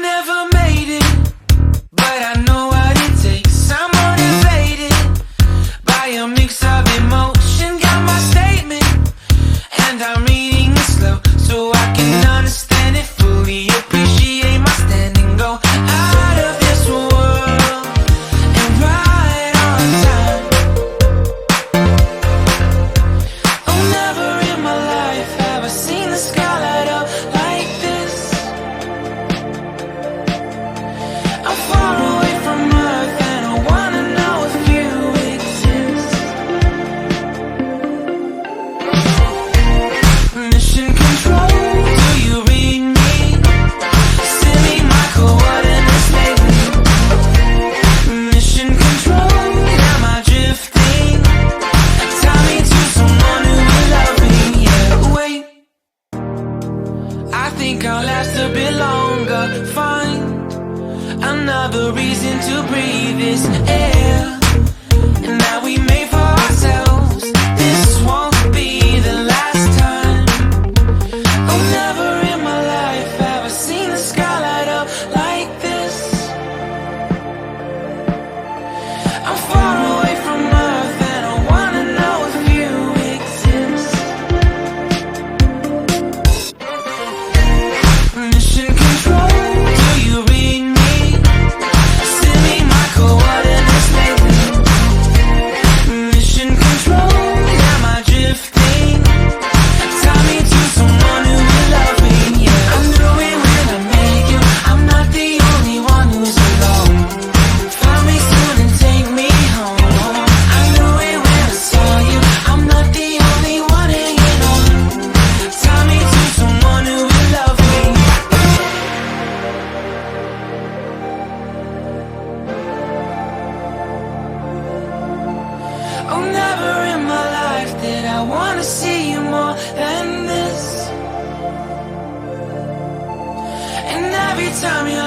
never made it, but I know what it takes. I'm motivated by a mix of emotion. Got my statement, and I'm reading it slow so I can understand it fully. Appreciate my standing, go out of this world and right on time. Oh, never in my life have I seen the sky light up like this. I'm far away from Earth and I wanna know if you exist. Mission control, do you read me? Send me my coordinates lately. Mission control, am I drifting? Tie me to someone who will love me. Yeah, wait, I think I'll last a bit longer. Find another reason to breathe this air, and that we made for ourselves. This won't be the last time. Oh, never in my life have I seen the sky light up like this. I'm far away from Earth and I wanna know if you exist. Mission control, do you read me? Send me my coordinates lately. Mission control, am I drifting? Tie me to someone who will love me. Yeah, I knew it when I met you. I'm not the only one who's alone. Find me soon and take me home. I knew it when I saw you. I'm not the only one hanging on. Tie me to someone who will love me. Oh, never in my life did I wanna see you more than this. And every time you